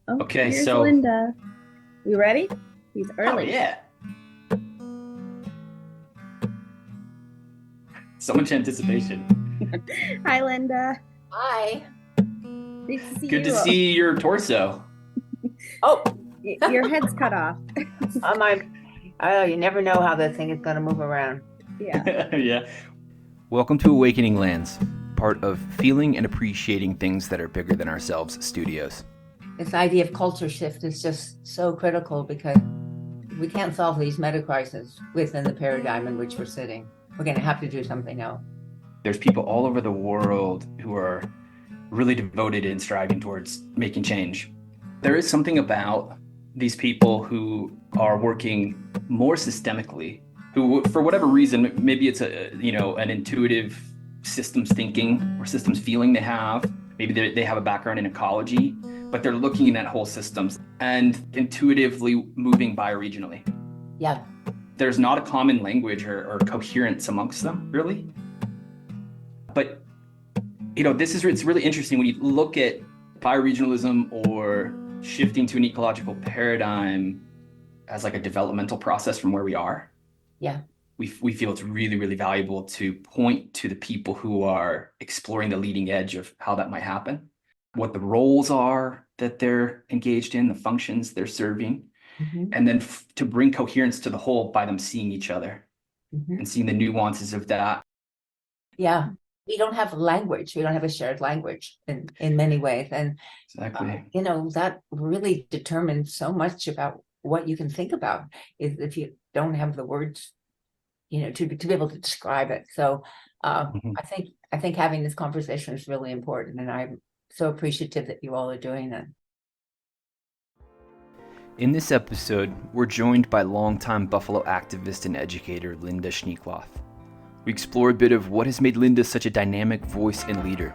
Oh, Okay, here's so, Linda. You ready? He's oh early. yeah, so much anticipation. Hi, Linda. Hi. Nice to see Good to you. see your torso. Oh, Your head's cut off. my, oh, you never know how that thing is going to move around. Yeah. Yeah. Welcome to Awakening Lands, part of Feeling and Appreciating Things That Are Bigger Than Ourselves Studios. This idea of culture shift is just so critical because we can't solve these meta crises within the paradigm in which we're sitting. We're going to have to do something else. There's people all over the world who are really devoted and striving towards making change. There is something about these people who are working more systemically, who, for whatever reason, maybe it's an intuitive systems thinking or systems feeling they have. Maybe they have a background in ecology, but they're looking at whole systems and intuitively moving bioregionally. Yeah. There's not a common language or coherence amongst them, really. But it's really interesting when you look at bioregionalism or shifting to an ecological paradigm as like a developmental process from where we are. Yeah. We feel it's really, really valuable to point to the people who are exploring the leading edge of how that might happen, what the roles are that they're engaged in, the functions they're serving, Mm-hmm. and then to bring coherence to the whole by them seeing each other Mm-hmm. and seeing the nuances of that. Yeah. We don't have language. We don't have a shared language in many ways. And, Exactly. that really determines so much about what you can think about is if you don't have the words to be able to describe it. So Mhm. I think having this conversation is really important, and I'm so appreciative that you all are doing it. In this episode, we're joined by longtime Buffalo activist and educator Lynda Schneekloth. We explore a bit of what has made Lynda such a dynamic voice and leader.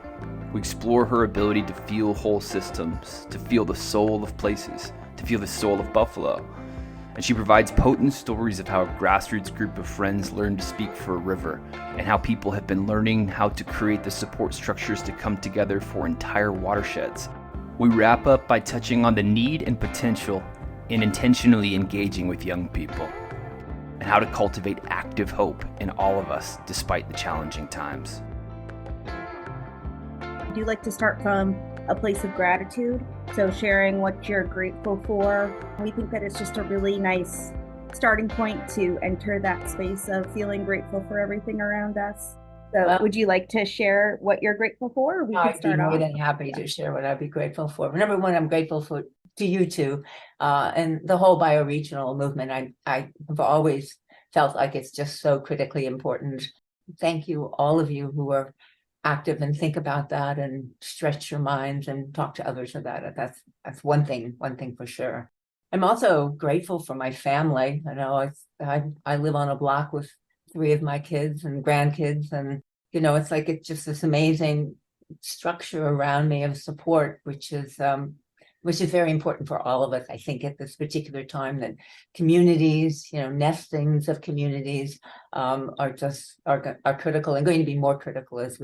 We explore her ability to feel whole systems, to feel the soul of places, to feel the soul of Buffalo. And she provides potent stories of how a grassroots group of friends learned to speak for a river, and how people have been learning how to create the support structures to come together for entire watersheds. We wrap up by touching on the need and potential in intentionally engaging with young people, and how to cultivate active hope in all of us despite the challenging times. I do like to start from a place of gratitude. So sharing what you're grateful for. We think that it's just a really nice starting point to enter that space of feeling grateful for everything around us. So Well, would you like to share what you're grateful for? We could I'd be start more off. than happy to share what I'd be grateful for. Number one, I'm grateful to you two, and the whole bioregional movement. I have always felt like it's just so critically important. Thank you, all of you who are active and think about that and stretch your minds and talk to others about it. That's one thing for sure. I'm also grateful for my family. I live on a block with three of my kids and grandkids, and it's just this amazing structure around me of support, which is very important for all of us. I think at this particular time that communities, nestings of communities, are critical and going to be more critical as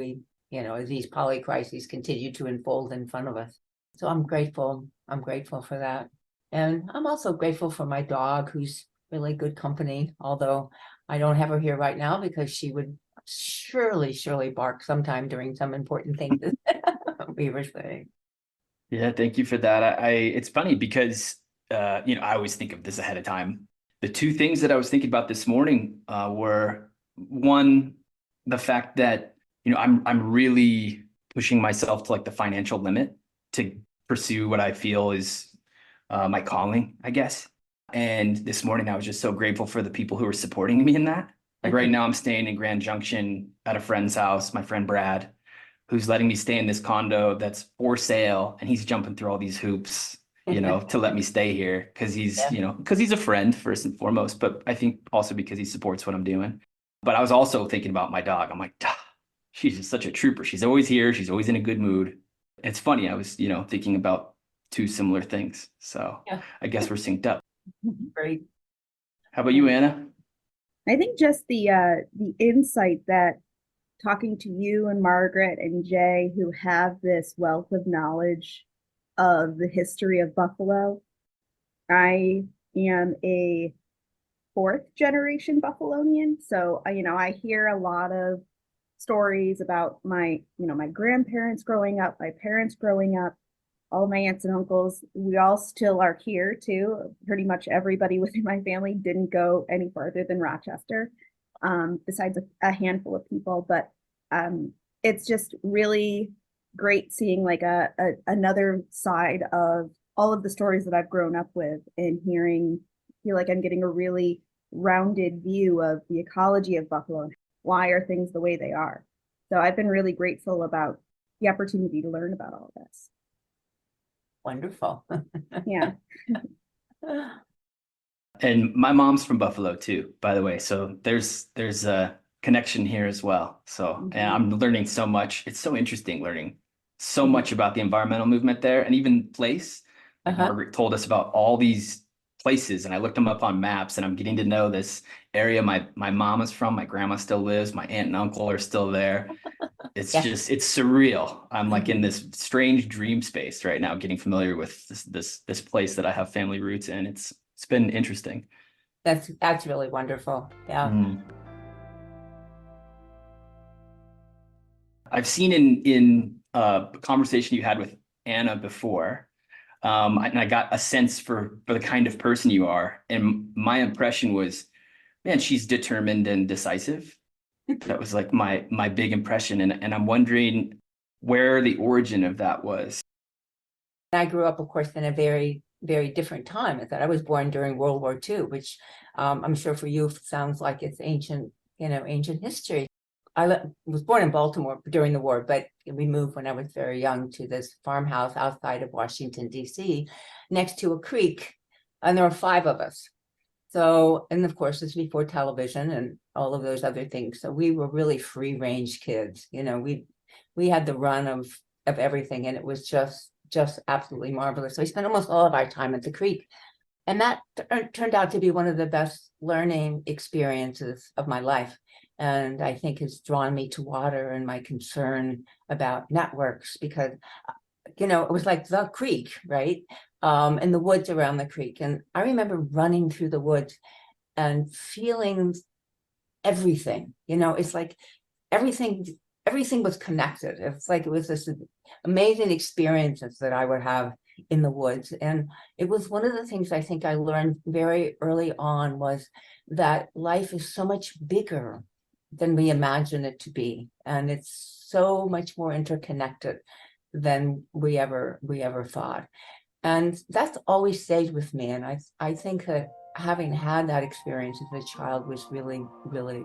as these poly crises continue to unfold in front of us. So I'm grateful. I'm grateful for that, and I'm also grateful for my dog, who's really good company. Although I don't have her here right now because she would surely bark sometime during some important thing that we were saying. Yeah, thank you for that. It's funny because I always think of this ahead of time. The two things that I was thinking about this morning were one, the fact that I'm really pushing myself to like the financial limit to pursue what I feel is my calling, I guess. And this morning I was just so grateful for the people who are supporting me in that. Like right now I'm staying in Grand Junction at a friend's house, my friend Brad, who's letting me stay in this condo that's for sale, and he's jumping through all these hoops, to let me stay here because Yeah. because he's a friend first and foremost, but I think also because he supports what I'm doing. But I was also thinking about my dog. I'm like, she's just such a trooper. She's always here. She's always in a good mood. It's funny. I was, thinking about two similar things. So Yeah. I guess we're synced up. Great. How about you, Anna? I think just the insight that talking to you and Margaret and Jay, who have this wealth of knowledge of the history of Buffalo. I am a fourth generation Buffalonian. So, I hear a lot of stories about my grandparents growing up, my parents growing up, all my aunts and uncles. We all still are here too. Pretty much everybody within my family didn't go any farther than Rochester, besides a handful of people. But it's just really great seeing like another side of all of the stories that I've grown up with and feel like I'm getting a really rounded view of the ecology of Buffalo. Why are things the way they are? So I've been really grateful about the opportunity to learn about all this. Wonderful. Yeah. And my mom's from Buffalo too, by the way. So there's a connection here as well. So and I'm learning so much. It's so interesting learning so much about the environmental movement there, and even place. Margaret told us about all these places, and I looked them up on maps, and I'm getting to know this area my mom is from. My grandma still lives. My aunt and uncle are still there. It's just, it's surreal. I'm like in this strange dream space right now, getting familiar with this place that I have family roots in. It's been interesting. That's really wonderful. Yeah. I've seen in a conversation you had with Anna before, and I got a sense for the kind of person you are. And my impression was, man, she's determined and decisive. That was like my big impression. And I'm wondering where the origin of that was. I grew up, of course, in a very, very different time. That I was born during World War II, which I'm sure for you sounds like it's ancient history. I was born in Baltimore during the war, but we moved when I was very young to this farmhouse outside of Washington, D.C., next to a creek, and there were 5 of us. So, and of course, this was before television and all of those other things. So we were really free-range kids. We had the run of everything, and it was just absolutely marvelous. So we spent almost all of our time at the creek. And that turned out to be one of the best learning experiences of my life. And I think has drawn me to water and my concern about networks, because, it was like the creek, right? And the woods around the creek. And I remember running through the woods and feeling everything, it's like everything was connected. It's like it was this amazing experiences that I would have in the woods. And it was one of the things I think I learned very early on, was that life is so much bigger than we imagine it to be. And it's so much more interconnected than we ever thought. And that's always stayed with me. And I think that having had that experience as a child was really, really,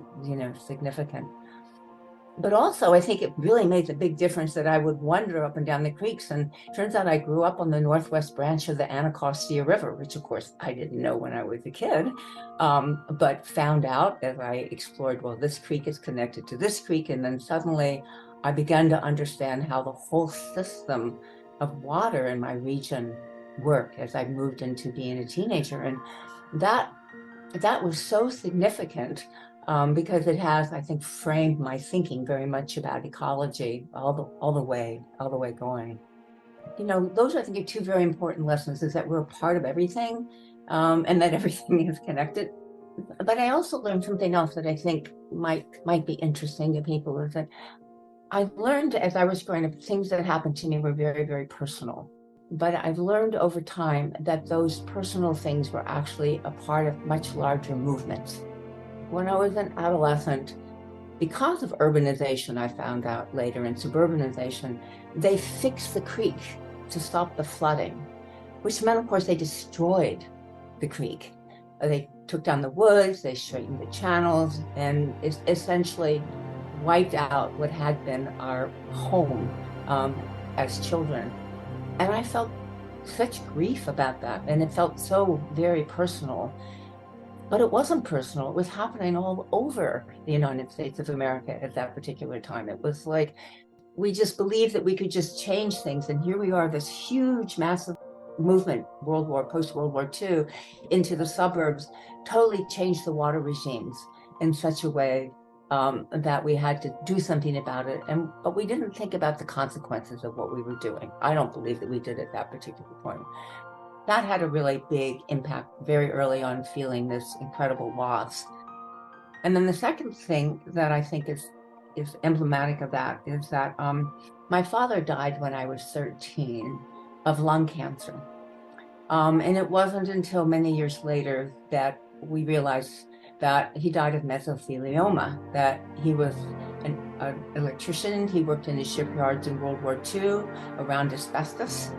significant. But also, I think it really made a big difference that I would wander up and down the creeks. And it turns out I grew up on the northwest branch of the Anacostia River, which of course I didn't know when I was a kid, but found out as I explored, well, this creek is connected to this creek. And then suddenly I began to understand how the whole system of water in my region worked as I moved into being a teenager. And that was so significant. Because it has, I think, framed my thinking very much about ecology all the way going. Those I think are 2 very important lessons: is that we're a part of everything, and that everything is connected. But I also learned something else that I think might be interesting to people, is that I learned as I was growing up, things that happened to me were very, very personal. But I've learned over time that those personal things were actually a part of much larger movements. When I was an adolescent, because of urbanization, I found out later, in suburbanization, they fixed the creek to stop the flooding, which meant, of course, they destroyed the creek. They took down the woods, they straightened the channels, and essentially wiped out what had been our home as children. And I felt such grief about that, and it felt so very personal. But it wasn't personal. It was happening all over the United States of America at that particular time. It was like we just believed that we could just change things. And here we are, this huge, massive movement, post-World War II, into the suburbs, totally changed the water regimes in such a way that we had to do something about it, but we didn't think about the consequences of what we were doing. I don't believe that we did at that particular point. That had a really big impact very early on, feeling this incredible loss. And then the second thing that I think is emblematic of that is that my father died when I was 13 of lung cancer. And it wasn't until many years later that we realized that he died of mesothelioma, that he was an electrician. He worked in the shipyards in World War II around asbestos.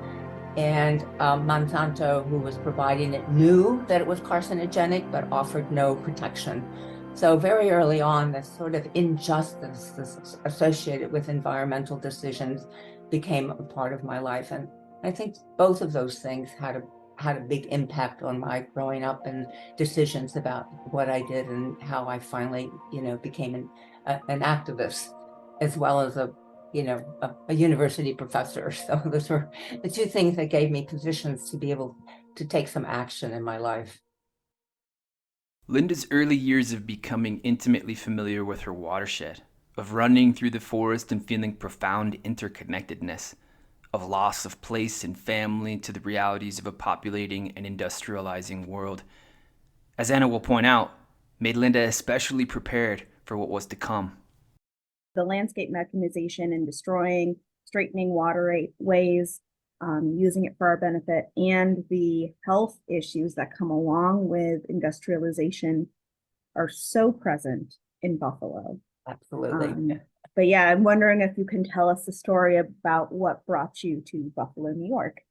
And Monsanto, who was providing it, knew that it was carcinogenic, but offered no protection. So very early on, this sort of injustice associated with environmental decisions became a part of my life. And I think both of those things had a big impact on my growing up and decisions about what I did and how I finally, became an activist, as well as a university professor. So those were the two things that gave me positions to be able to take some action in my life. Lynda's early years of becoming intimately familiar with her watershed, of running through the forest and feeling profound interconnectedness, of loss of place and family to the realities of a populating and industrializing world, as Anna will point out, made Lynda especially prepared for what was to come. The landscape mechanization and destroying, straightening waterways, using it for our benefit, and the health issues that come along with industrialization are so present in Buffalo. Absolutely. But yeah, I'm wondering if you can tell us the story about what brought you to Buffalo, New York.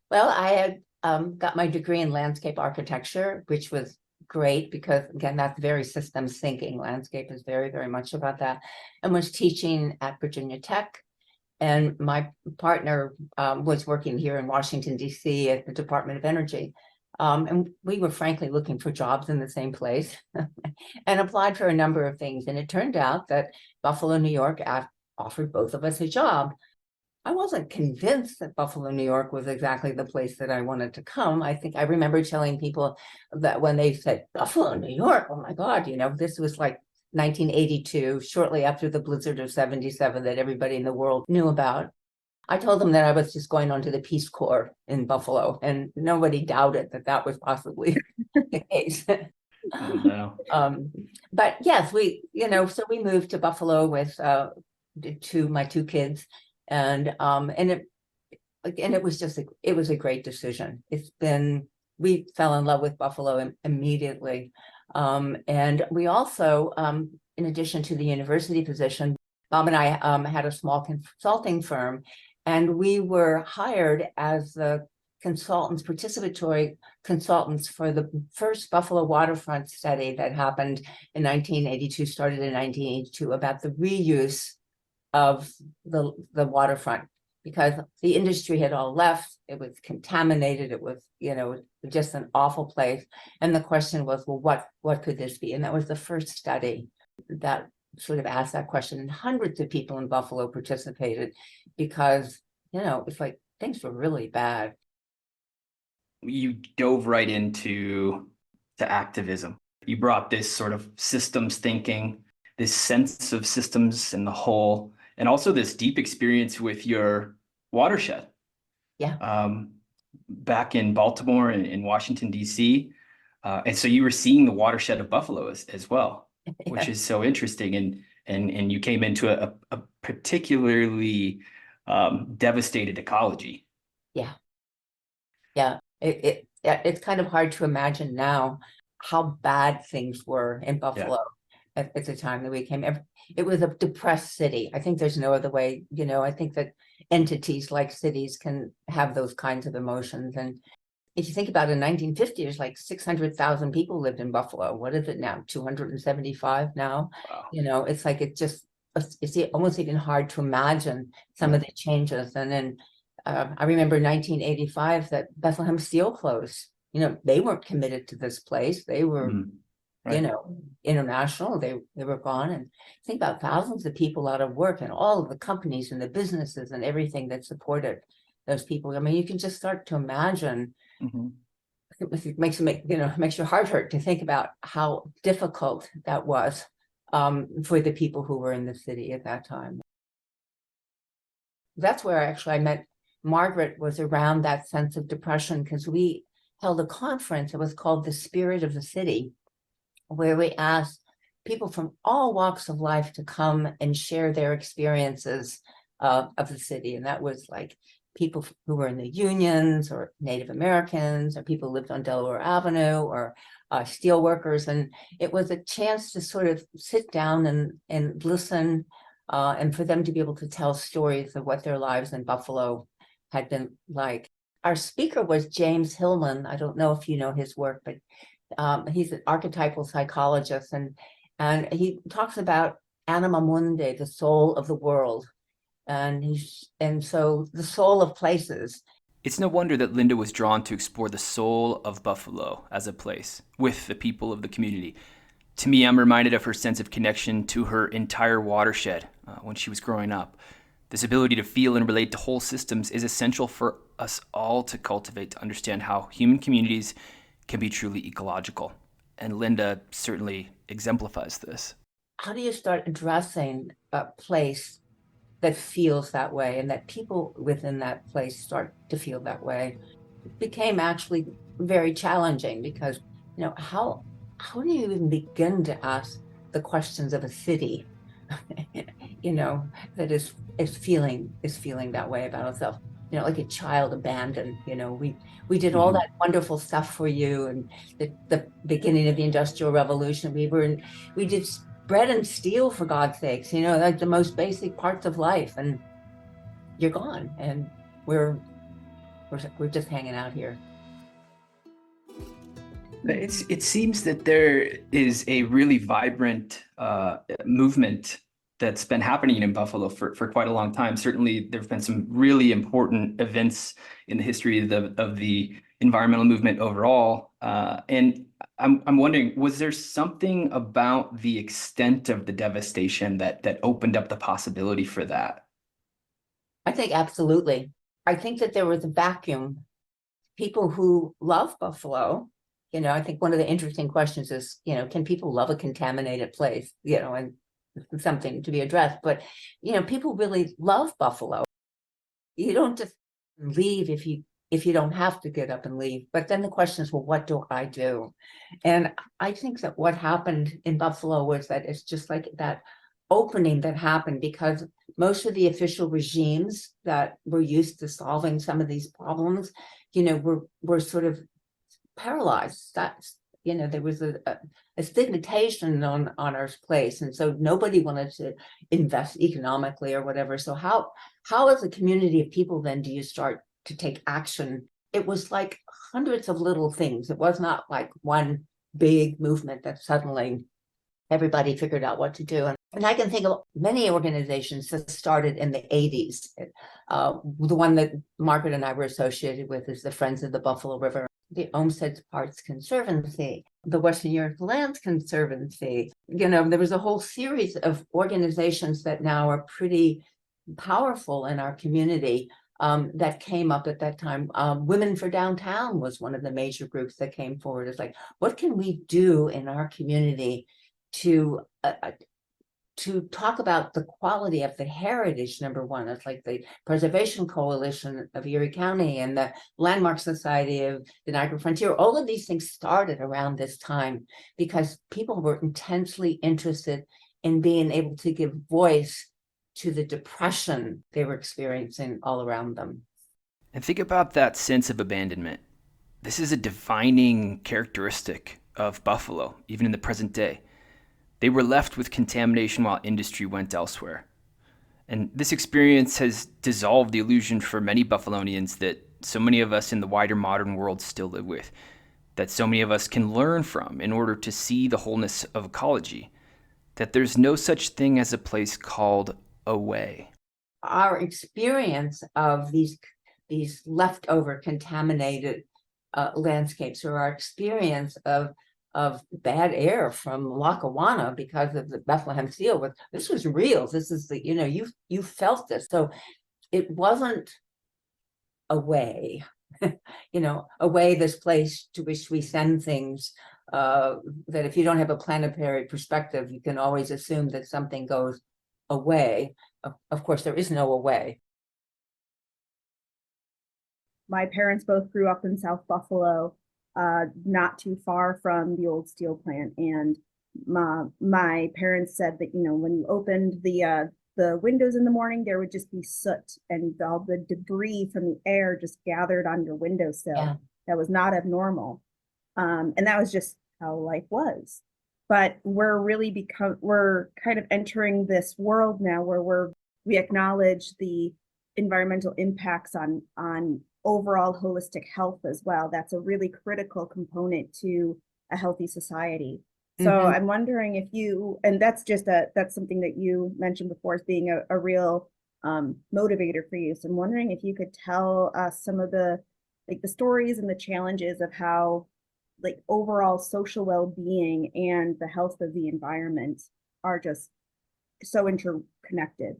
Well, I had got my degree in landscape architecture, which was great because, again, that's very systems thinking. Landscape is very, very much about that, and was teaching at Virginia Tech. And my partner was working here in Washington, D.C. at the Department of Energy. And we were frankly looking for jobs in the same place and applied for a number of things. And it turned out that Buffalo, New York offered both of us a job. I wasn't convinced that Buffalo, New York was exactly the place that I wanted to come. I think I remember telling people that when they said, Buffalo, New York, oh my God, this was like 1982, shortly after the blizzard of 77 that everybody in the world knew about. I told them that I was just going on to the Peace Corps in Buffalo, and nobody doubted that that was possibly the case. Oh, no. But yes, so we moved to Buffalo with my two kids, and it was a great decision. We fell in love with Buffalo immediately. And we also, in addition to the university position, Bob and I had a small consulting firm, and we were hired as the participatory consultants for the first Buffalo waterfront study that happened in 1982, started in 1982, about the reuse of the waterfront, because the industry had all left. It was contaminated. It was, just an awful place. And the question was, well, what could this be? And that was the first study that sort of asked that question. And hundreds of people in Buffalo participated because, it's like things were really bad. You dove right into activism. You brought this sort of systems thinking, this sense of systems in the whole, and also this deep experience with your watershed. Yeah. Back in Baltimore and in Washington, D.C. And so you were seeing the watershed of Buffalo as well, which is so interesting. And you came into a particularly devastated ecology. Yeah. Yeah. It's kind of hard to imagine now how bad things were in Buffalo at the time that we came. It was a depressed city. I think there's no other way, I think that entities like cities can have those kinds of emotions. And if you think about it, in 1950, there's like 600,000 people lived in Buffalo. What is it now? 275 now? Wow. It's like it's almost even hard to imagine some of the changes. And then I remember 1985 that Bethlehem Steel closed. They weren't committed to this place. They were, international. They were gone. And think about thousands of people out of work and all of the companies and the businesses and everything that supported those people. I mean, you can just start to imagine. Mm-hmm. It makes your heart hurt to think about how difficult that was for the people who were in the city at that time. That's where actually I met Margaret, was around that sense of depression, because we held a conference. It was called The Spirit of the City, where we asked people from all walks of life to come and share their experiences of the city. And that was like people who were in the unions, or Native Americans, or people who lived on Delaware Avenue, or steel workers. And it was a chance to sort of sit down and listen, and for them to be able to tell stories of what their lives in Buffalo had been like. Our speaker was James Hillman. I don't know if you know his work, but he's an archetypal psychologist, and he talks about anima mundi, the soul of the world, and so the soul of places. It's no wonder that Lynda was drawn to explore the soul of Buffalo as a place with the people of the community. To me, I'm reminded of her sense of connection to her entire watershed when she was growing up. This ability to feel and relate to whole systems is essential for us all to cultivate, to understand how human communities can be truly ecological. And Lynda certainly exemplifies this. How do you start addressing a place that feels that way, and that people within that place start to feel that way? It became actually very challenging, because, how do you even begin to ask the questions of a city, that is feeling that way about itself? Like a child abandoned. We did all that wonderful stuff for you, and the beginning of the Industrial Revolution, we did bread and steel, for God's sakes, like the most basic parts of life, and you're gone, and we're just hanging out here. It seems that there is a really vibrant movement that's been happening in Buffalo for quite a long time. Certainly, there have been some really important events in the history of the environmental movement overall. And I'm wondering, was there something about the extent of the devastation that opened up the possibility for that? I think absolutely. I think that there was a vacuum. People who love Buffalo, I think one of the interesting questions is, can people love a contaminated place? And something to be addressed. But, people really love Buffalo. You don't just leave if you don't have to get up and leave. But then the question is, well, what do I do? And I think that what happened in Buffalo was that it's just like that opening that happened, because most of the official regimes that were used to solving some of these problems, were sort of paralyzed. That's, there was a stigmatization on our place, and so nobody wanted to invest economically or whatever. So how as a community of people then do you start to take action? It was like hundreds of little things. It was not like one big movement that suddenly everybody figured out what to do. And I can think of many organizations that started in the 80s. The one that Margaret and I were associated with is the Friends of the Buffalo River, the Olmsted Parks Conservancy, the Western New York Lands Conservancy. There was a whole series of organizations that now are pretty powerful in our community that came up at that time. Women for Downtown was one of the major groups that came forward. It's like, what can we do in our community to talk about the quality of the heritage? Number one, it's like the Preservation Coalition of Erie County and the Landmark Society of the Niagara Frontier. All of these things started around this time because people were intensely interested in being able to give voice to the depression they were experiencing all around them. And think about that sense of abandonment. This is a defining characteristic of Buffalo, even in the present day. They were left with contamination while industry went elsewhere. And this experience has dissolved the illusion for many Buffalonians that so many of us in the wider modern world still live with, that so many of us can learn from in order to see the wholeness of ecology, that there's no such thing as a place called away. Our experience of these leftover contaminated landscapes, or our experience of bad air from Lackawanna because of the Bethlehem seal, this was real. This is you felt this. So it wasn't away, away, this place to which we send things that if you don't have a planetary perspective, you can always assume that something goes away. Of course, there is no away. My parents both grew up in South Buffalo, not too far from the old steel plant. And my parents said that, when you opened the windows in the morning, there would just be soot and all the debris from the air just gathered on your windowsill. Yeah. That was not abnormal. And that was just how life was. But we're kind of entering this world now where we acknowledge the environmental impacts on overall holistic health as well. That's a really critical component to a healthy society. So I'm wondering if and that's something that you mentioned before as being a real motivator for you. So I'm wondering if you could tell us some of the stories and the challenges of how overall social well-being and the health of the environment are just so interconnected.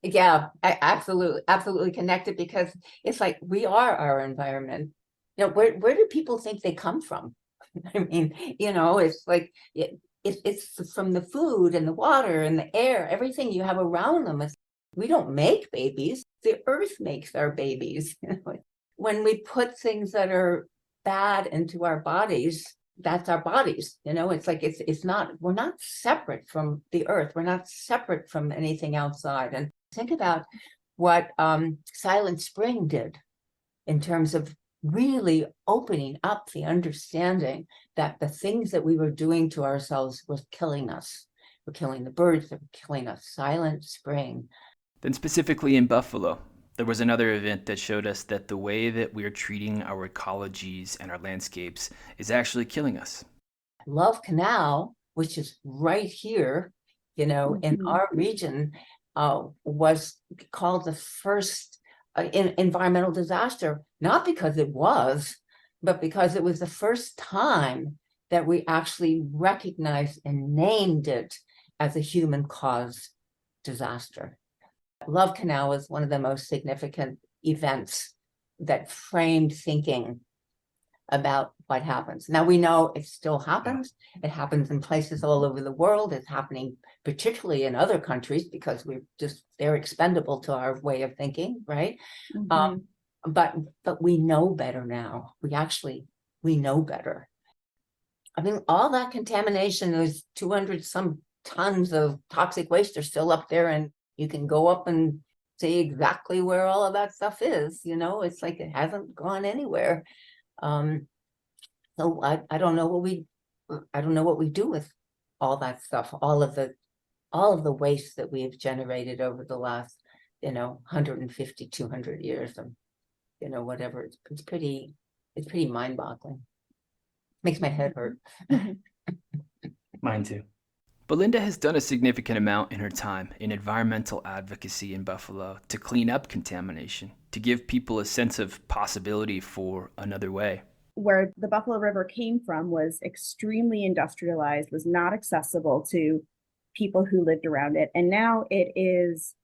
Yeah, absolutely connected, because it's like we are our environment. Where do people think they come from? I mean, it's like it's from the food and the water and the air, everything you have around them. We don't make babies; the earth makes our babies. When we put things that are bad into our bodies, that's our bodies. It's like we're not separate from the earth. We're not separate from anything outside. And think about what Silent Spring did in terms of really opening up the understanding that the things that we were doing to ourselves was killing us. We're killing the birds, that were killing us. Silent Spring. Then specifically in Buffalo, there was another event that showed us that the way that we are treating our ecologies and our landscapes is actually killing us. Love Canal, which is right here, in our region, was called the first environmental disaster, not because it was, but because it was the first time that we actually recognized and named it as a human-caused disaster. Love Canal was one of the most significant events that framed thinking about what happens. Now we know it still happens. It happens in places all over the world. It's happening particularly in other countries because they're expendable to our way of thinking, right? But we know better now. We know better. I mean, all that contamination, those 200 some tons of toxic waste are still up there, and you can go up and see exactly where all of that stuff is. It's like it hasn't gone anywhere. So I don't know what we do with all that stuff, all of the waste that we've generated over the last 150, 200 years, and whatever. It's pretty mind-boggling. Makes my head hurt. Mine too. But Lynda has done a significant amount in her time in environmental advocacy in Buffalo to clean up contamination, to give people a sense of possibility for another way. Where the Buffalo River came from was extremely industrialized, was not accessible to people who lived around it. And now it is,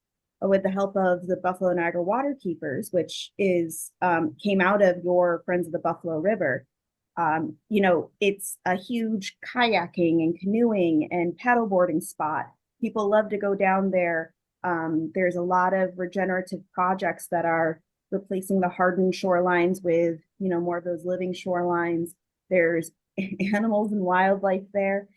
with the help of the Buffalo Niagara Waterkeepers, which came out of your Friends of the Buffalo River. It's a huge kayaking and canoeing and paddleboarding spot. People love to go down there. There's a lot of regenerative projects that are replacing the hardened shorelines with, more of those living shorelines. There's animals and wildlife there.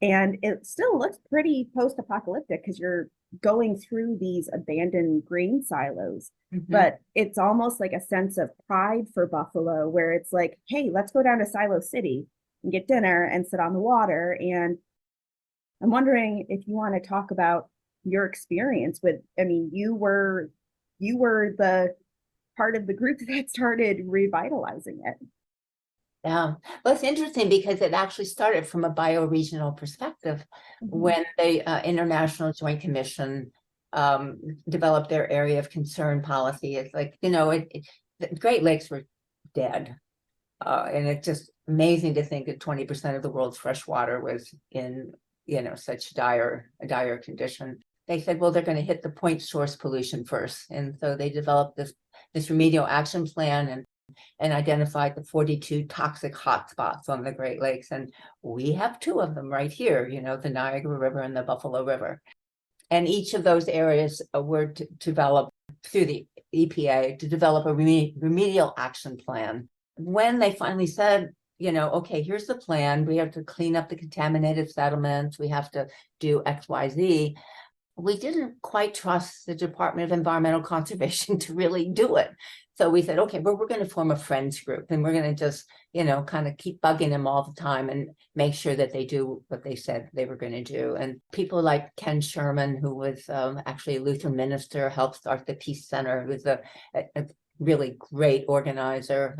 And it still looks pretty post-apocalyptic because you're going through these abandoned grain silos. But it's almost like a sense of pride for Buffalo, where it's like, hey, let's go down to Silo City and get dinner and sit on the water. And I'm wondering if you want to talk about your experience with, you were the part of the group that started revitalizing it. Yeah, well, it's interesting because it actually started from a bioregional perspective when the International Joint Commission developed their area of concern policy. It's like, the Great Lakes were dead. And it's just amazing to think that 20% of the world's fresh water was in, such dire condition. They said, well, they're going to hit the point source pollution first. And so they developed this remedial action plan, and and identified the 42 toxic hotspots on the Great Lakes. And we have 2 of them right here, the Niagara River and the Buffalo River. And each of those areas were developed through the EPA to develop a remedial action plan. When they finally said, okay, here's the plan, we have to clean up the contaminated settlements, we have to do X, Y, Z, we didn't quite trust the Department of Environmental Conservation to really do it. So we said, okay, we're going to form a friends group, and we're going to just, kind of keep bugging them all the time and make sure that they do what they said they were going to do. And people like Ken Sherman, who was actually a Lutheran minister, helped start the Peace Center, who was a really great organizer.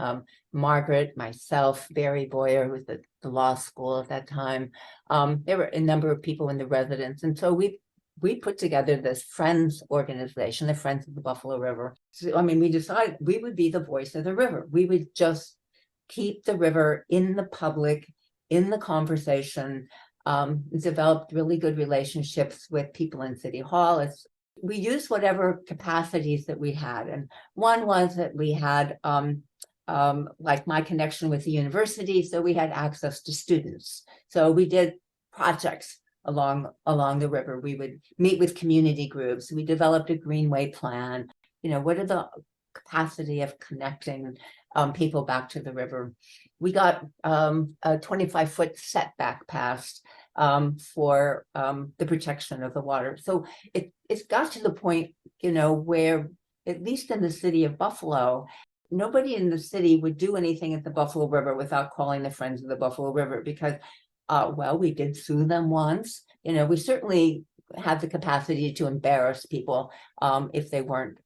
Margaret, myself, Barry Boyer, who was at the law school at that time. There were a number of people in the residence. And so we put together this Friends organization, the Friends of the Buffalo River. So, we decided we would be the voice of the river. We would just keep the river in the public, in the conversation, developed really good relationships with people in City Hall. We used whatever capacities that we had. And one was that we had, like my connection with the university, so we had access to students. So we did projects along the river. We would meet with community groups. We developed a greenway plan. What are the capacity of connecting people back to the river? We got a 25-foot setback passed for the protection of the water. So it's got to the point, where at least in the city of Buffalo, nobody in the city would do anything at the Buffalo River without calling the Friends of the Buffalo River, because we did sue them once. We certainly had the capacity to embarrass people if they weren't,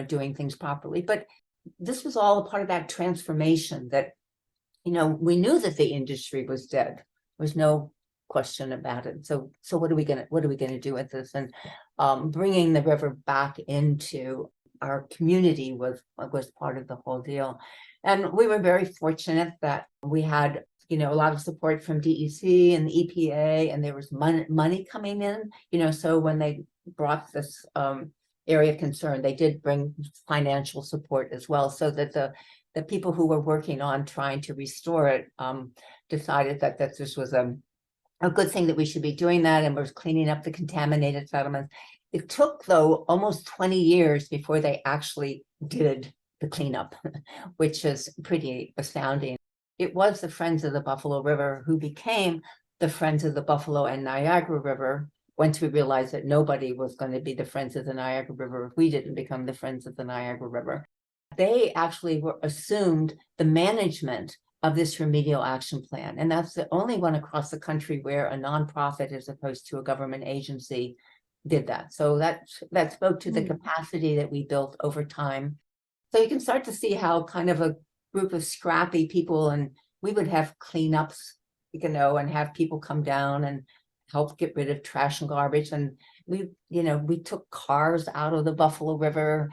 doing things properly. But this was all a part of that transformation that, we knew that the industry was dead. There was no question about it. So what are we gonna do with this? And bringing the river back into our community was part of the whole deal. And we were very fortunate that we had a lot of support from DEC and the EPA, and there was money coming in, so when they brought this area of concern, they did bring financial support as well, so that the people who were working on trying to restore it decided that this was a good thing, that we should be doing that, and was cleaning up the contaminated settlements. It took, though, almost 20 years before they actually did the cleanup, which is pretty astounding. It was the Friends of the Buffalo River who became the Friends of the Buffalo and Niagara River, once we realized that nobody was going to be the Friends of the Niagara River if we didn't become the Friends of the Niagara River. They actually assumed the management of this remedial action plan. And that's the only one across the country where a nonprofit, as opposed to a government agency, did that. So that spoke to the capacity that we built over time. So you can start to see how kind of a group of scrappy people, and we would have cleanups, and have people come down and help get rid of trash and garbage. And we took cars out of the Buffalo River,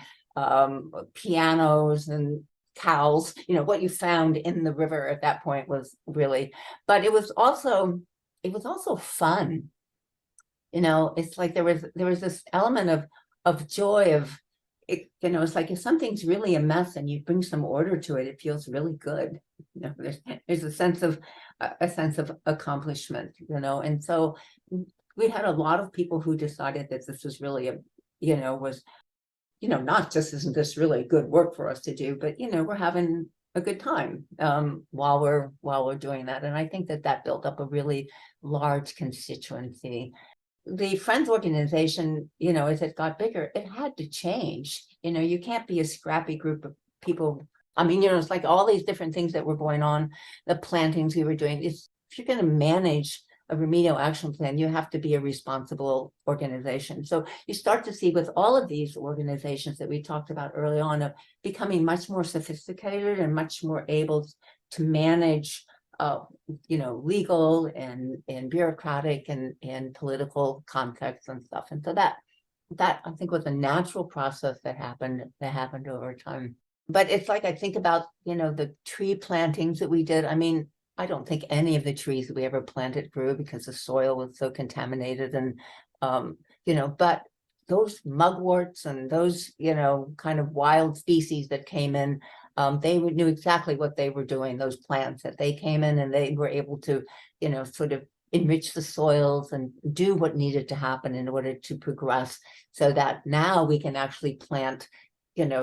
pianos and cows, what you found in the river at that point was really, but it was also fun. It's like there was this element of joy of it, it's like if something's really a mess and you bring some order to it, it feels really good. There's a sense of accomplishment, and so we had a lot of people who decided that this was really not just, isn't this really good work for us to do, but we're having a good time while we're doing that. And I think that built up a really large constituency. The Friends organization, as it got bigger, it had to change. You can't be a scrappy group of people. It's like all these different things that were going on, the plantings we were doing. If you're going to manage a remedial action plan, you have to be a responsible organization. So you start to see with all of these organizations that we talked about early on, of becoming much more sophisticated and much more able to manage legal and bureaucratic and political context and stuff. And so that I think was a natural process that happened over time. But it's like, I think about, the tree plantings that we did. I don't think any of the trees that we ever planted grew because the soil was so contaminated. And, but those mugworts and those, kind of wild species that came in, They knew exactly what they were doing, those plants, that they came in and they were able to, sort of enrich the soils and do what needed to happen in order to progress, so that now we can actually plant,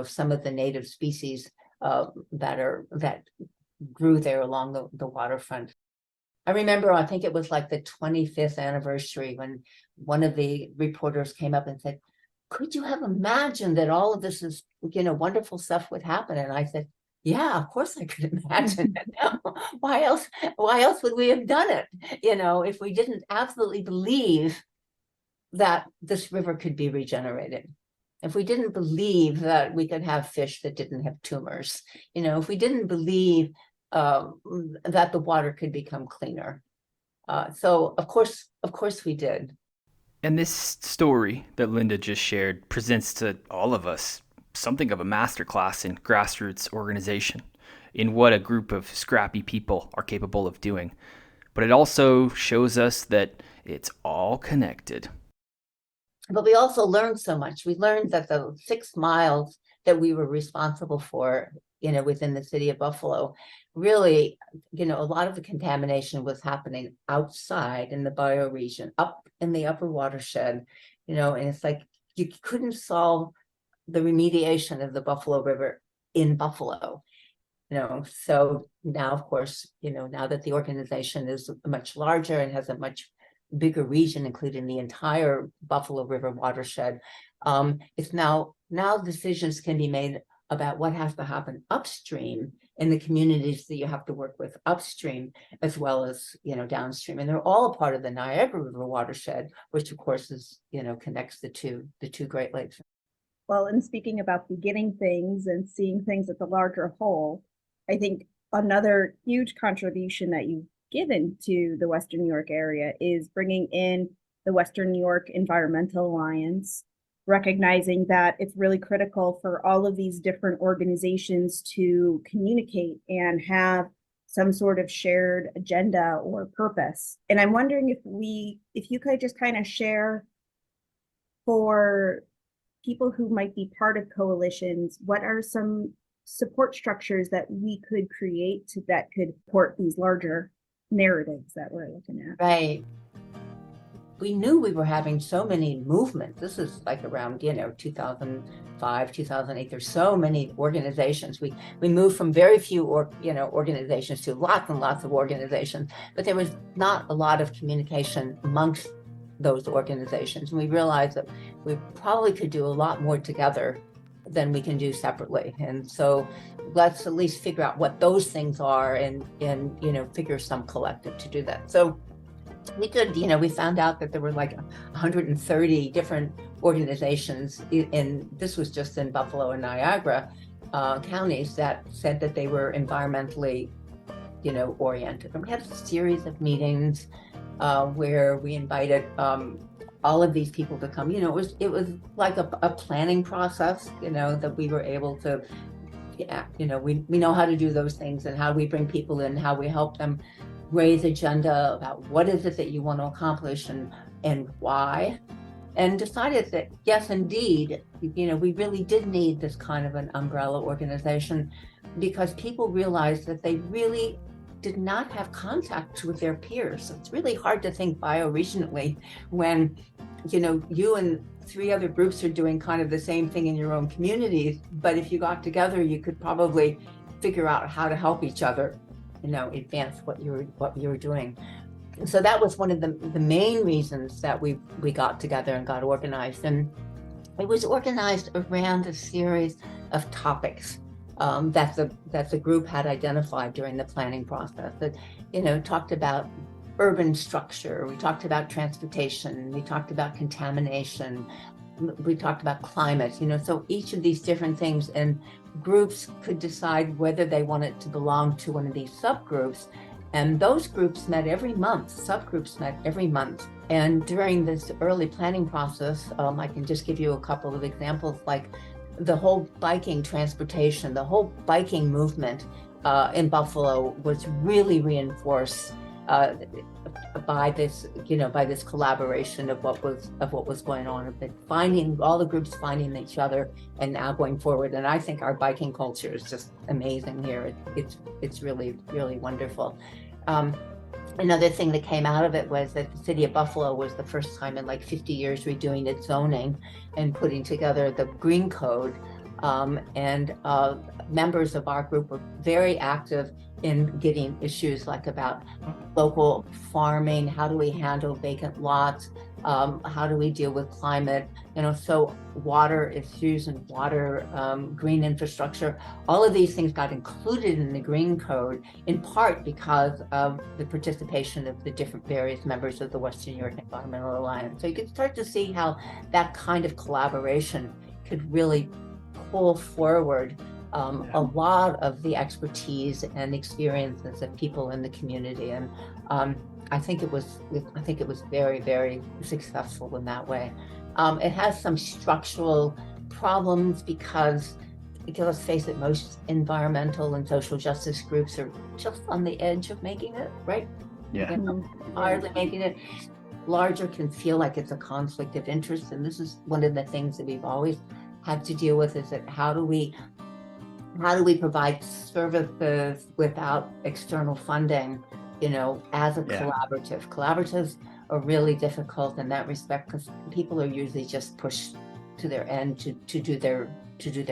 some of the native species that grew there along the waterfront. I remember, I think it was like the 25th anniversary, when one of the reporters came up and said, "Could you have imagined that all of this is, wonderful stuff would happen?" And I said, "Yeah, of course I could imagine it. Why else would we have done it? If we didn't absolutely believe that this river could be regenerated, if we didn't believe that we could have fish that didn't have tumors, if we didn't believe that the water could become cleaner." So of course we did. And this story that Lynda just shared presents to all of us something of a masterclass in grassroots organization, in what a group of scrappy people are capable of doing. But it also shows us that it's all connected. But we also learned so much. We learned that the 6 miles that we were responsible for, within the city of Buffalo, really, a lot of the contamination was happening outside in the bioregion, up in the upper watershed, and it's like you couldn't solve the remediation of the Buffalo River in Buffalo. So now, of course, now that the organization is much larger and has a much bigger region, including the entire Buffalo River watershed, it's now decisions can be made about what has to happen upstream in the communities that you have to work with upstream, as well as, downstream. And they're all a part of the Niagara River watershed, which of course is, connects the two Great Lakes. Well, and speaking about beginning things and seeing things at the larger whole, I think another huge contribution that you've given to the Western New York area is bringing in the Western New York Environmental Alliance, recognizing that it's really critical for all of these different organizations to communicate and have some sort of shared agenda or purpose. And I'm wondering if you could just kind of share, for people who might be part of coalitions, what are some support structures that we could create that could support these larger narratives that we're looking at? Right. We knew we were having so many movements. This is like around, 2005, 2008. There's so many organizations. We moved from very few organizations to lots and lots of organizations, but there was not a lot of communication amongst those organizations. And we realized that we probably could do a lot more together than we can do separately. And so let's at least figure out what those things are and figure some collective to do that. So we could, we found out that there were like 130 different organizations, and this was just in Buffalo and Niagara counties, that said that they were environmentally, oriented. And we had a series of meetings where we invited all of these people to come. It was like a planning process, that we were able to, we know how to do those things, and how we bring people in, how we help them raise agenda about what is it that you want to accomplish and why, and decided that yes, indeed, we really did need this kind of an umbrella organization, because people realized that they really did not have contact with their peers. So it's really hard to think bioregionally when you and 3 other groups are doing kind of the same thing in your own communities, but if you got together, you could probably figure out how to help each other advance what you were doing. And so that was one of the main reasons that we got together and got organized. And it was organized around a series of topics that the group had identified during the planning process. That talked about urban structure, we talked about transportation, we talked about contamination, we talked about climate. So each of these different things, and groups could decide whether they wanted to belong to one of these subgroups. And those groups met every month, subgroups met every month. And during this early planning process, I can just give you a couple of examples, like the whole biking transportation, the whole biking movement in Buffalo was really reinforced by this, by this collaboration of what was going on, but finding all the groups, finding each other, and now going forward. And I think our biking culture is just amazing here. It's really, really wonderful. Another thing that came out of it was that the city of Buffalo was the first time in like 50 years redoing its zoning and putting together the green code. And members of our group were very active in getting issues like about local farming, how do we handle vacant lots, how do we deal with climate, so water issues and water, green infrastructure, all of these things got included in the green code, in part because of the participation of the different various members of the Western New York Environmental Alliance. So you can start to see how that kind of collaboration could really pull forward a lot of the expertise and experiences of people in the community, and I think it was very, very successful in that way. It has some structural problems because let's face it, most environmental and social justice groups are just on the edge of making it, right? Yeah. Hardly making it. Larger can feel like it's a conflict of interest, and this is one of the things that we've always had to deal with, is that how do we provide services without external funding, as a collaborative. Collaboratives are really difficult in that respect because people are usually just pushed to their end to do their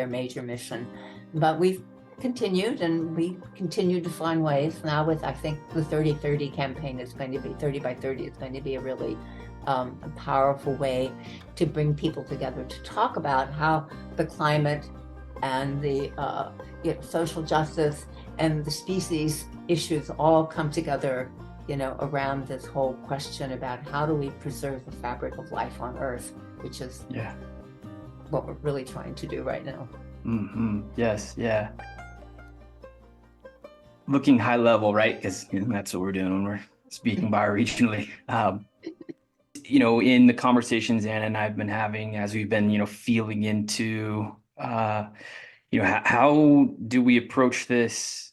major mission. But we've continued, and we continue to find ways now with, I think, the 30-30 campaign is going to be 30 by 30. It's going to be a really a powerful way to bring people together to talk about how the climate and the social justice and the species issues all come together, around this whole question about how do we preserve the fabric of life on Earth, which is what we're really trying to do right now. Mm-hmm. Yes, yeah. Looking high level, right? Because that's what we're doing when we're speaking bioregionally. In the conversations Anna and I've been having as we've been, feeling into, how do we approach this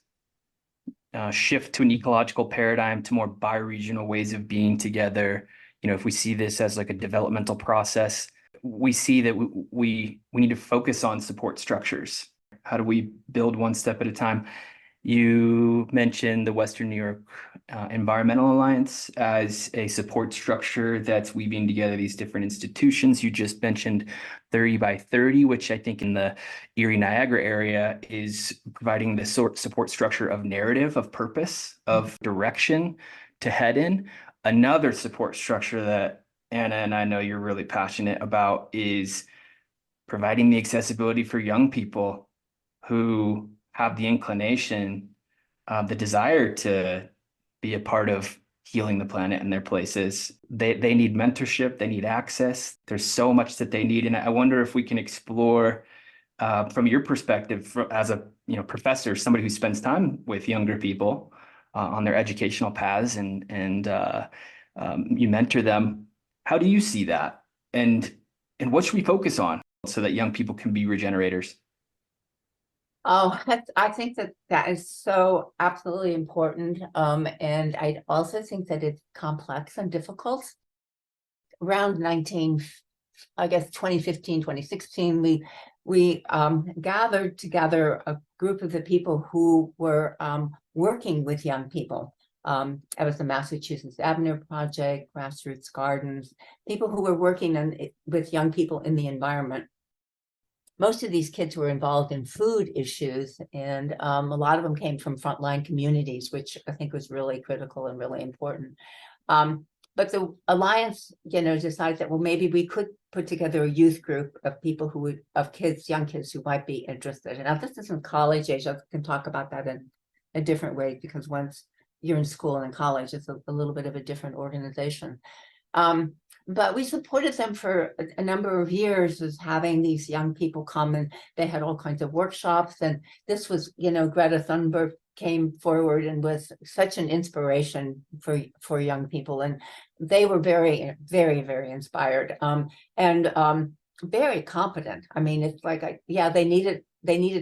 shift to an ecological paradigm, to more bioregional ways of being together? If we see this as like a developmental process, we see that we need to focus on support structures. How do we build one step at a time? You mentioned the Western New York Environmental Alliance as a support structure that's weaving together these different institutions. You just mentioned 30 by 30, which I think in the Erie Niagara area is providing the support structure of narrative, of purpose, of direction to head in. Another support structure that Anna and I know you're really passionate about is providing the accessibility for young people who have the inclination, the desire to be a part of healing the planet and their places. They need mentorship, they need access. There's so much that they need. And I wonder if we can explore from your perspective as a professor, somebody who spends time with younger people on their educational paths and you mentor them. How do you see that? And what should we focus on so that young people can be regenerators? Oh, I think that is so absolutely important. And I also think that it's complex and difficult. Around 2015, 2016, we gathered together a group of the people who were working with young people. It was the Massachusetts Avenue Project, Grassroots Gardens, people who were working with young people in the environment. Most of these kids were involved in food issues, and a lot of them came from frontline communities, which I think was really critical and really important. But the Alliance, decided that, well, maybe we could put together a youth group of people young kids who might be interested. And now this isn't college age. I can talk about that in a different way, because once you're in school and in college, it's a little bit of a different organization. But we supported them for a number of years, as having these young people come, and they had all kinds of workshops. And this was, Greta Thunberg came forward and was such an inspiration for young people. And they were very, very, very inspired and very competent. I mean, it's like, they needed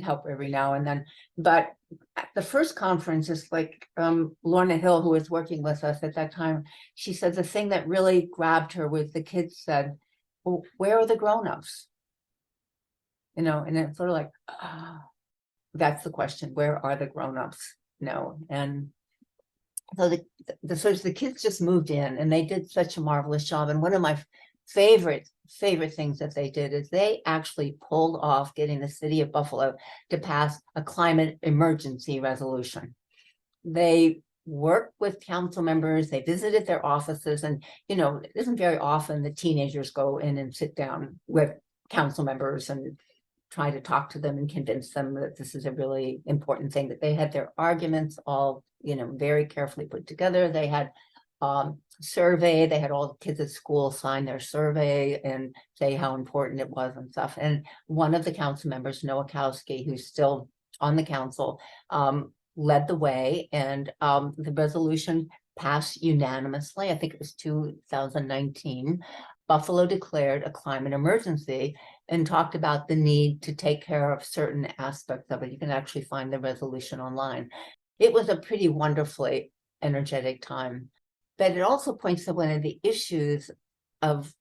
help every now and then, but at the first conference, is like Lorna Hill, who was working with us at that time, she said the thing that really grabbed her was the kids said, well, where are the grown-ups? You know, and it's sort of like, that's the question, where are the grown-ups? No, and so the kids just moved in and they did such a marvelous job. And one of my favorite things that they did is they actually pulled off getting the city of Buffalo to pass a climate emergency resolution. They worked with council members, they visited their offices, and you know, it isn't very often the teenagers go in and sit down with council members and try to talk to them and convince them that this is a really important thing, that they had their arguments all, you know, very carefully put together. They had survey, they had all the kids at school sign their survey and say how important it was and stuff. And one of the council members, Nowakowski, who's still on the council, led the way, and the resolution passed unanimously. I think it was 2019. Buffalo declared a climate emergency and talked about the need to take care of certain aspects of it. You can actually find the resolution online. It was a pretty wonderfully energetic time, but it also points to one of the issues of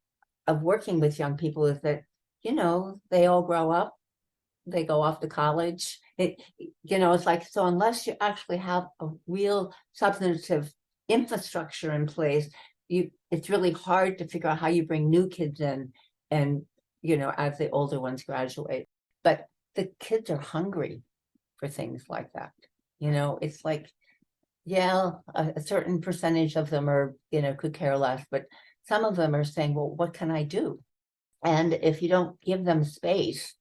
working with young people is that, you know, they all grow up, they go off to college. You know, it's like, so unless you actually have a real substantive infrastructure in place, it's really hard to figure out how you bring new kids in, and you know, as the older ones graduate. But the kids are hungry for things like that. You know, it's like, yeah, a certain percentage of them are, you know, could care less, but some of them are saying, well, what can I do? And if you don't give them space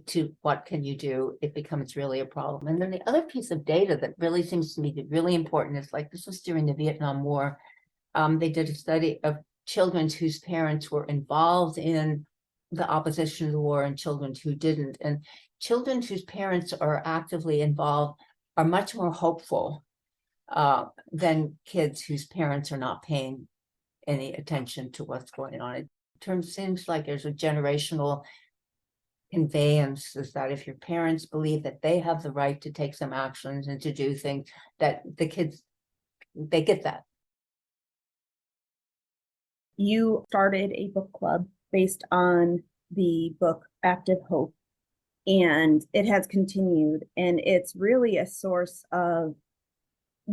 to what can you do, it becomes really a problem. And then the other piece of data that really seems to me really important is, like, this was during the Vietnam War. They did a study of children whose parents were involved in the opposition to the war and children who didn't. And children whose parents are actively involved are much more hopeful than kids whose parents are not paying any attention to what's going on. It seems like there's a generational conveyance, is that if your parents believe that they have the right to take some actions and to do things, that the kids, they get that. You started a book club based on the book Active Hope, and it has continued, and it's really a source of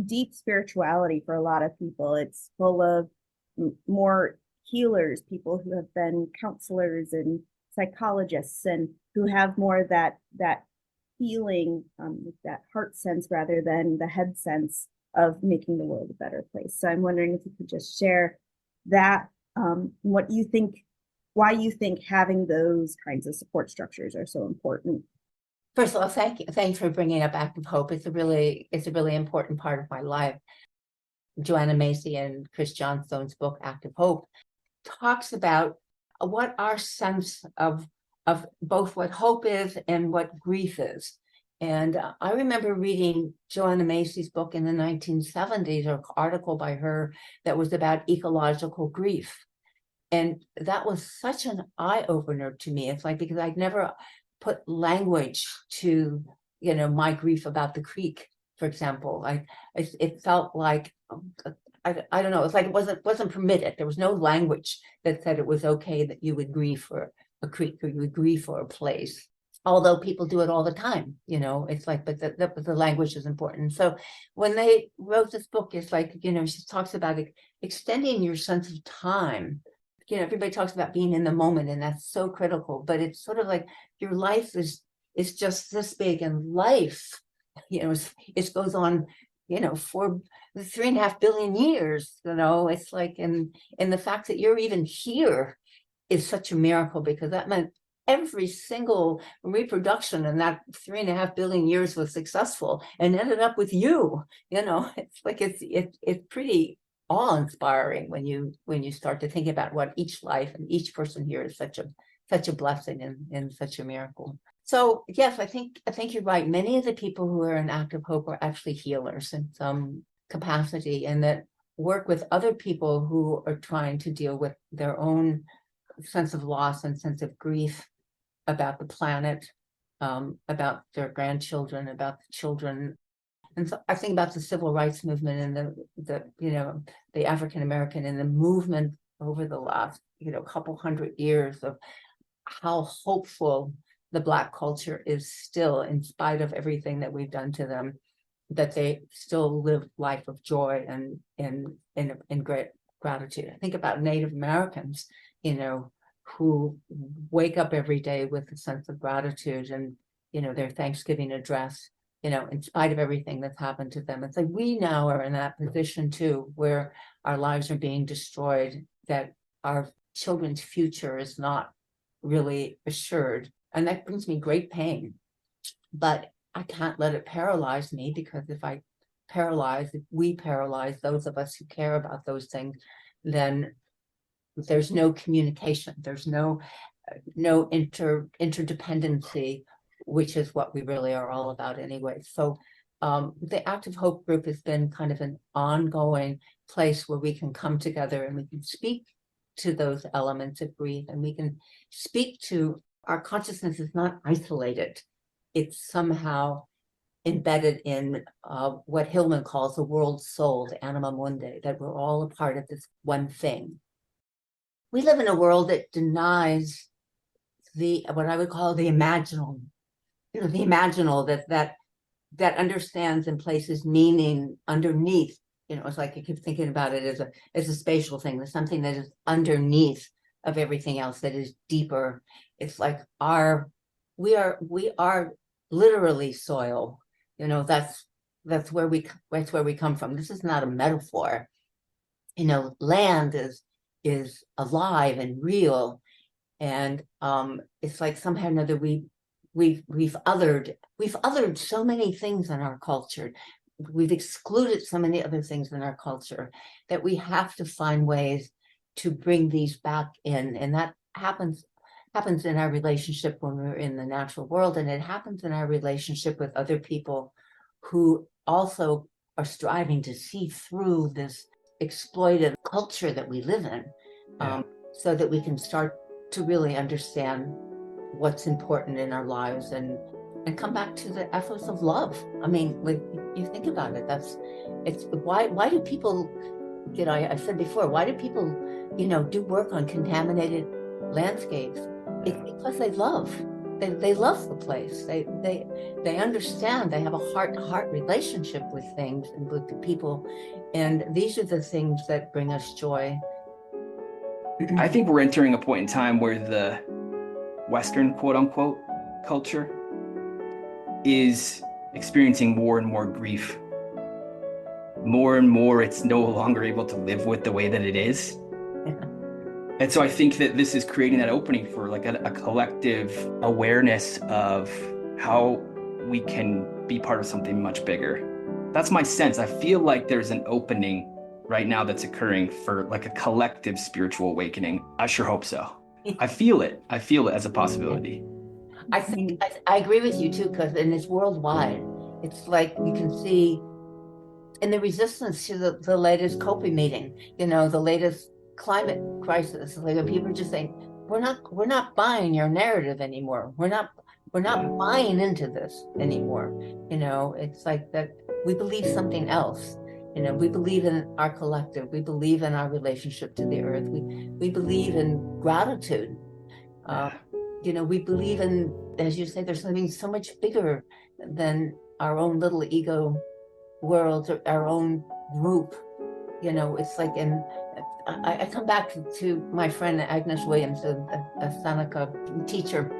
deep spirituality for a lot of people. It's full of more healers, people who have been counselors and psychologists, and who have more that feeling, that heart sense rather than the head sense of making the world a better place. So I'm wondering if you could just share that, what you think, why you think having those kinds of support structures are so important. First of all, thanks for bringing up Active Hope. It's a really important part of my life. Joanna Macy and Chris Johnstone's book Active Hope talks about what our sense of both what hope is and what grief is. And I remember reading Joanna Macy's book in the 1970s, or an article by her that was about ecological grief. And that was such an eye-opener to me. It's like, because I'd never put language to, you know, my grief about the creek, for example. It felt like, I don't know, it's like it wasn't permitted. There was no language that said it was okay that you would grieve for a creek or you would grieve for a place. Although people do it all the time, you know, it's like, but the language is important. So when they wrote this book, it's like, you know, she talks about extending your sense of time. You know, everybody talks about being in the moment, and that's so critical, but it's sort of like your life is just this big, and life, you know, it goes on, you know, for 3.5 billion years, you know. It's like, and the fact that you're even here is such a miracle, because that meant every single reproduction in that 3.5 billion years was successful and ended up with you. You know, it's like it's pretty awe-inspiring when you start to think about what each life and each person here is such a blessing and such a miracle. So yes, I think you're right. Many of the people who are in Active Hope are actually healers in some capacity, and that work with other people who are trying to deal with their own sense of loss and sense of grief about the planet, about their grandchildren, about the children. And so I think about the civil rights movement and the African American and the movement over the last, couple hundred years of how hopeful the Black culture is still, in spite of everything that we've done to them, that they still live life of joy and in great gratitude. I think about Native Americans, who wake up every day with a sense of gratitude and, their Thanksgiving address, in spite of everything that's happened to them. It's like we now are in that position too, where our lives are being destroyed, that our children's future is not really assured. And that brings me great pain. But I can't let it paralyze me, because if we paralyze those of us who care about those things, then there's no communication, there's no interdependency, which is what we really are all about anyway. So the Active Hope group has been kind of an ongoing place where we can come together and we can speak to those elements of grief, and we can speak to our consciousness is not isolated. It's somehow embedded in what Hillman calls the world soul, the anima mundi, that we're all a part of this one thing. We live in a world that denies what I would call the imaginal, the imaginal that understands and places meaning underneath. It's like I keep thinking about it as a spatial thing. There's something that is underneath of everything else that is deeper. It's like we are literally soil. That's where we come from. This is not a metaphor. Land is alive and real, and it's like somehow or another we've othered so many things in our culture. We've excluded so many other things in our culture that we have to find ways to bring these back in, and that happens in our relationship when we're in the natural world, and it happens in our relationship with other people who also are striving to see through this exploitive culture that we live in, so that we can start to really understand what's important in our lives and come back to the ethos of love. I mean, when you think about it, it's why do people, I said before, why do people, do work on contaminated landscapes? It's because they love. They love the place. They understand. They have a heart-to-heart relationship with things and with the people, and these are the things that bring us joy. I think we're entering a point in time where the Western quote-unquote culture is experiencing more and more grief. More and more, it's no longer able to live with the way that it is. And so I think that this is creating that opening for like a collective awareness of how we can be part of something much bigger. That's my sense. I feel like there's an opening right now that's occurring for like a collective spiritual awakening. I sure hope so. I feel it as a possibility. I think I agree with you too, because it's worldwide. It's like you can see in the resistance to the latest COPE meeting, the latest climate crisis. Like people are just saying, we're not buying your narrative anymore. We're not buying into this anymore. It's like that we believe something else. We believe in our collective. We believe in our relationship to the earth. We believe in gratitude. We believe in, as you say, there's something so much bigger than our own little ego world, or our own group. It's like, I come back to my friend Agnes Williams, a Seneca teacher,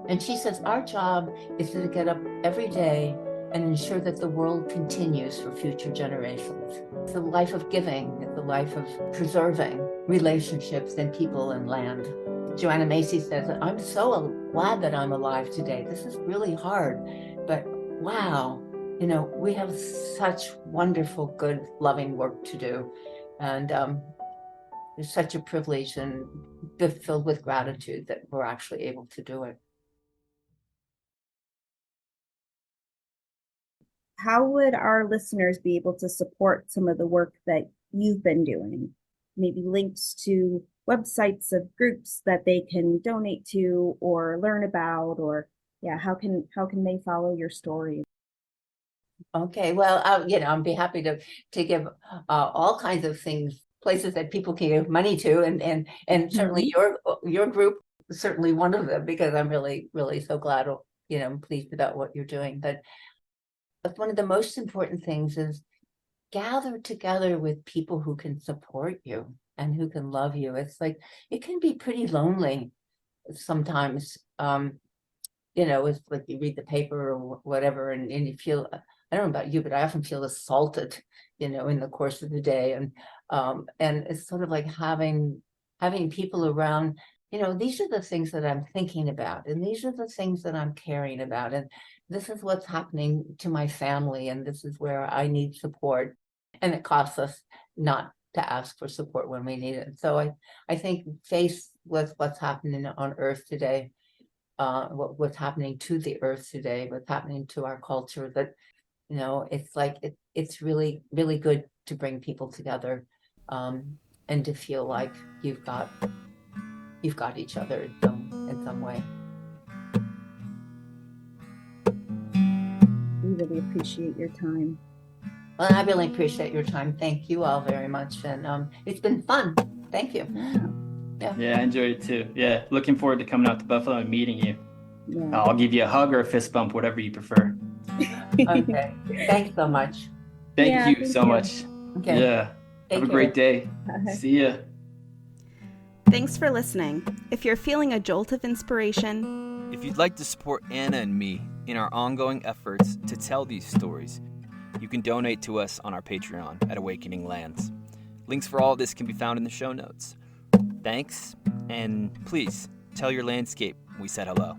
and she says our job is to get up every day and ensure that the world continues for future generations. It's a life of giving. It's a life of preserving relationships and people and land. Joanna Macy says, I'm so glad that I'm alive today. This is really hard, but wow, we have such wonderful, good, loving work to do. And it's such a privilege and filled with gratitude that we're actually able to do it. How would our listeners be able to support some of the work that you've been doing? Maybe links to websites of groups that they can donate to or learn about, or yeah, how can they follow your story? Okay, well, I'd be happy to give all kinds of things, places that people can give money to, and certainly your group is certainly one of them, because I'm really, really so glad, pleased about what you're doing. But one of the most important things is gather together with people who can support you and who can love you. It's like, it can be pretty lonely sometimes. It's like you read the paper or whatever, and you feel, I don't know about you, but I often feel assaulted, in the course of the day. And it's sort of like having people around, these are the things that I'm thinking about, and these are the things that I'm caring about, and this is what's happening to my family, and this is where I need support. And it costs us not to ask for support when we need it. So I think, faced with what's happening on Earth today, what's happening to the Earth today, what's happening to our culture, that it's like it's really, really good to bring people together, and to feel like you've got each other in some way. We really appreciate your time. Well, I really appreciate your time. Thank you all very much, and it's been fun. Thank you. Yeah, I enjoyed it too. Yeah, looking forward to coming out to Buffalo and meeting you. Yeah. I'll give you a hug or a fist bump, whatever you prefer. Okay, thanks so much. Thank you so much. Okay. Yeah, have a great day. See ya. Thanks for listening. If you're feeling a jolt of inspiration, If you'd like to support Anna and me in our ongoing efforts to tell these stories, you can donate to us on our Patreon at Awakening Lands. Links for all of this can be found in the show notes. Thanks, and please tell your landscape we said hello.